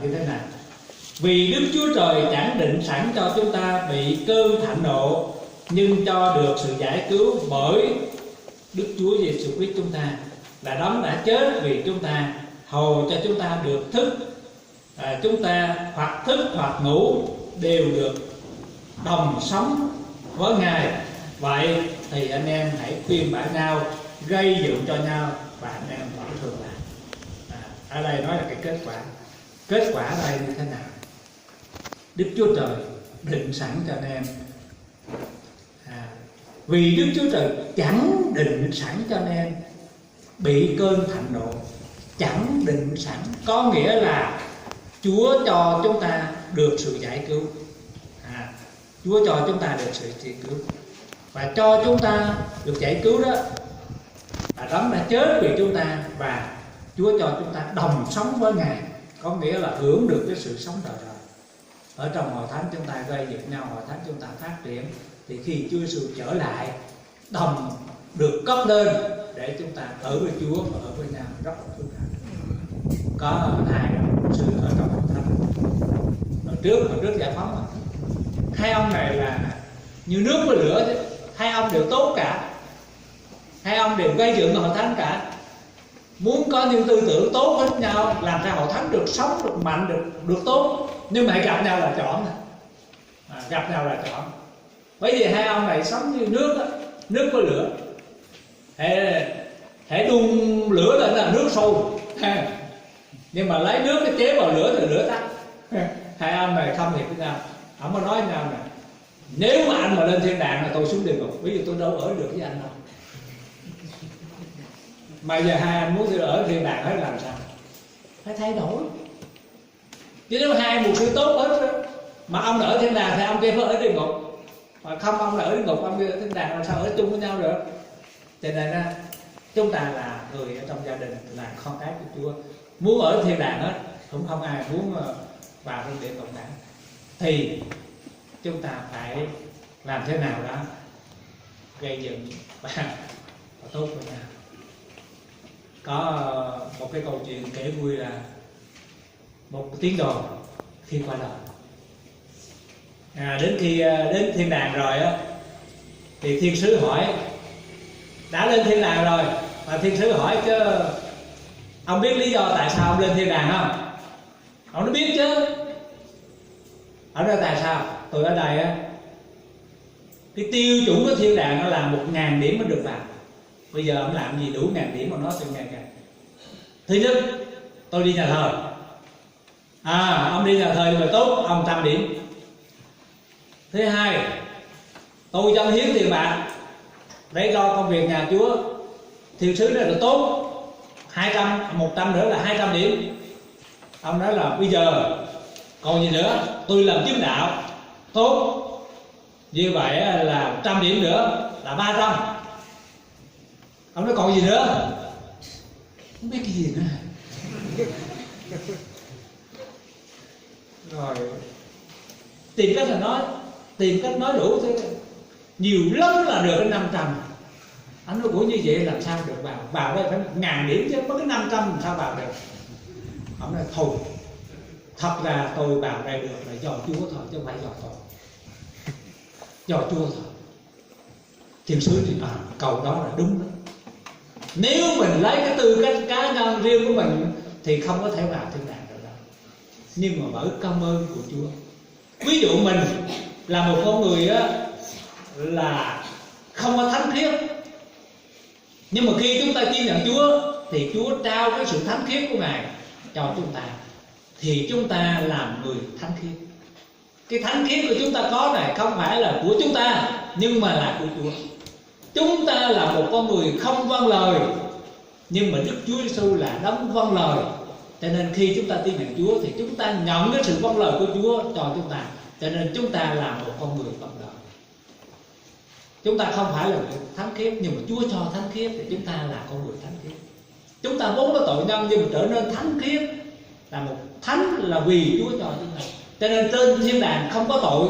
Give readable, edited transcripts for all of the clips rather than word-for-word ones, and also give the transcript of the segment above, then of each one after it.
như thế nào? Vì Đức Chúa Trời chẳng định sẵn cho chúng ta bị cơn thạnh nộ, nhưng cho được sự giải cứu bởi Đức Chúa Giêsu Christ chúng ta, là đấng đã chết vì chúng ta, hầu cho chúng ta được thức. Chúng ta hoặc thức hoặc ngủ đều được đồng sống với Ngài. Vậy thì anh em hãy khuyên bảo nhau, gây dựng cho nhau, và anh em vẫn thường làm. Ở đây nói là cái kết quả. Kết quả ở đây như thế nào? Đức Chúa Trời định sẵn cho anh em. Vì Đức Chúa Trời chẳng định sẵn cho anh em bị cơn thạnh nộ. Chẳng định sẵn có nghĩa là Chúa cho chúng ta được sự giải cứu. Chúa cho chúng ta được sự giải cứu, và cho chúng ta được giải cứu đó là đấng đã chết vì chúng ta, và Chúa cho chúng ta đồng sống với Ngài, có nghĩa là hưởng được cái sự sống đời đời. Ở trong hội thánh chúng ta gây dựng nhau, hội thánh chúng ta phát triển, thì khi Chúa Giêsu trở lại, đồng được cất lên để chúng ta ở với Chúa và ở với nhau rất là phước hạnh. Có hai sư ở trong hội thánh hồi trước giải phóng, hai ông này là như nước với lửa, hai ông đều tốt cả, hai ông đều gây dựng hội thánh cả, muốn có những tư tưởng tốt với nhau, làm cho hội thánh được sống, được mạnh, được tốt. Nhưng mà gặp nhau là chọn, gặp nhau là chọn. Bởi vì hai ông này sống như nước đó, nước với lửa. Hãy đun lửa lên là nước sôi, nhưng mà lấy nước cái chế vào lửa thì lửa tắt. Hai ông này không thiệt với nhau. Ông mới nói với nhau này: nếu mà anh mà lên thiên đàng là tôi xuống địa ngục, bởi vì tôi đâu ở được với anh đâu. Mà giờ hai anh muốn ở thiên đàng hết làm sao? Phải thay đổi. Chứ nếu hai một sự tốt hết mà ông ở thiên đàng thì ông kia phải ở địa ngục, mà không ông là ở địa ngục, ông kia ở thiên đàng, làm sao ở chung với nhau được? Cho nên chúng ta là người ở trong gia đình, là con cái của Chúa, muốn ở thiên đàng hết, cũng không ai muốn vào trong địa ngục cả. Thì chúng ta phải làm thế nào đó gây dựng và tốt với nhau. Có một cái câu chuyện kể vui là một tín đồ khi qua đời, đến khi đến thiên đàng rồi á, thì thiên sứ hỏi, đã lên thiên đàng rồi mà thiên sứ hỏi chứ ông biết lý do tại sao ông lên thiên đàng không? Ông nó biết chứ. Ông nói tại sao? Tôi ở đây á, cái tiêu chuẩn của thiên đàng nó là 1000 điểm mới được vào. Bây giờ ông làm gì đủ 1000 điểm mà nói tôi nghe kìa. Thứ nhất, tôi đi nhà thờ. Ông đi nhà thờ thì mà tốt, ông 100 điểm. Thứ hai, tôi dâng hiến tiền bạc để lo công việc nhà Chúa, thiên sứ này là tốt, 100 nữa là 200 điểm. Ông nói là bây giờ còn gì nữa, tôi làm chứng đạo tốt, như vậy là 100 điểm nữa là 300. Ông nói còn gì nữa, không biết cái gì nữa. Rồi tìm cách nói đủ thế, nhiều lắm là được cái 500. Anh nói cũng như vậy làm sao được vào đây phải 1000 điểm chứ, có cái 500 làm sao vào được. Ông nói thôi, thật ra tôi vào đây được là do Chúa thôi, chứ không phải do tôi, do Chúa thôi. Thiên sứ thì cầu đó là đúng đó. Nếu mình lấy cái tư cách cá nhân riêng của mình thì không có thể vào thiên đàng được đâu. Nhưng mà bởi công ơn của Chúa. Ví dụ mình là một con người á, là không có thánh khiết, nhưng mà khi chúng ta tin nhận Chúa thì Chúa trao cái sự thánh khiết của Ngài cho chúng ta, thì chúng ta làm người thánh khiết. Cái thánh khiết của chúng ta có này không phải là của chúng ta, nhưng mà là của Chúa. Chúng ta là một con người không vâng lời, nhưng mà Đức Chúa Giêsu là đấng vâng lời. Cho nên khi chúng ta tin nhận Chúa thì chúng ta nhận cái sự vâng lời của Chúa cho chúng ta. Cho nên chúng ta là một con người vâng lời. Chúng ta không phải là người thánh khiết, nhưng mà Chúa cho thánh khiết thì chúng ta là con người thánh khiết. Chúng ta vốn là tội nhân nhưng mà trở nên thánh khiết, là một thánh là vì Chúa cho chúng ta. Cho nên trên thiên đàng không có tội,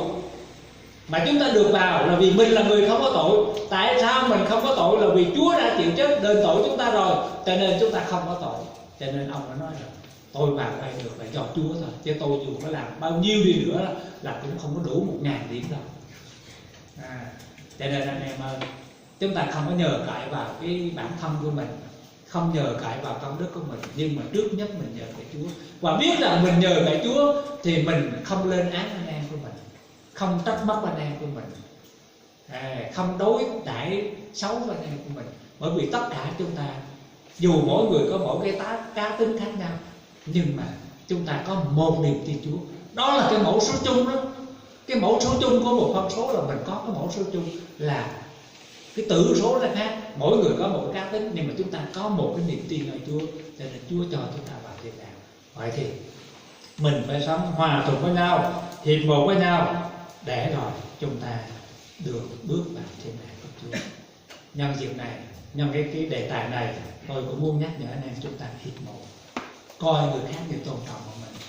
mà chúng ta được vào là vì mình là người không có tội. Tại sao mình không có tội? Là vì Chúa đã chịu chết đền tội chúng ta rồi, cho nên chúng ta không có tội. Cho nên ông đã nói là tôi vào đây được là do Chúa thôi, chứ tôi dù có làm bao nhiêu đi nữa là cũng không có đủ 1000 điểm đâu. Cho nên anh em ơi, chúng ta không có nhờ cậy vào cái bản thân của mình, không nhờ cậy vào công đức của mình, nhưng mà trước nhất mình nhờ cậy Chúa. Và biết rằng mình nhờ cậy Chúa thì mình không lên án anh em của mình, không trách móc anh em của mình, không đối đãi xấu với anh em của mình. Bởi vì tất cả chúng ta, dù mỗi người có mỗi cái cá tính khác nhau, nhưng mà chúng ta có một niềm tin Chúa. Đó là cái mẫu số chung đó. Cái mẫu số chung của một phân số là mình có cái mẫu số chung là cái tử số là khác. Mỗi người có một cái cá tính, nhưng mà chúng ta có một cái niềm tin ở Chúa, cho nên Chúa cho chúng ta vào thiên đàng. Vậy thì mình phải sống hòa thuận với nhau, hiệp một với nhau, để rồi chúng ta được bước vào thiên đàng của Chúa. Nhân dịp này, nhân cái đề tài này, tôi cũng muốn nhắc nhở anh em chúng ta hiệp một, coi người khác như tôn trọng của mình,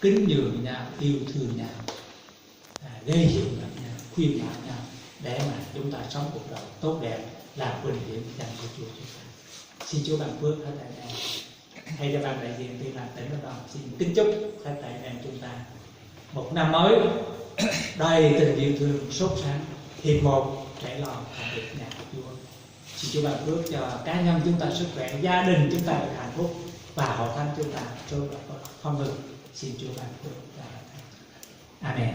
kính nhường nhau, yêu thương nhau, gây dựng lẫn nhau, khuyên bảo nhau, để mà chúng ta sống cuộc đời tốt đẹp, làm vinh hiển danh của Chúa chúng ta. Xin Chúa ban phước hết thảy anh em. Hay cho ban đại diện Tiên Lành tỉnh Lâm Đồng xin kính chúc hết thảy anh em chúng ta một năm mới đầy tình yêu thương, sốt sáng, hiệp một để lo thành được nhà của Chúa. Xin Chúa ban phước cho cá nhân chúng ta sức khỏe, gia đình chúng ta được hạnh phúc, và hội thánh chúng ta số phong hưng. Xin Chúa ban phước. Amen.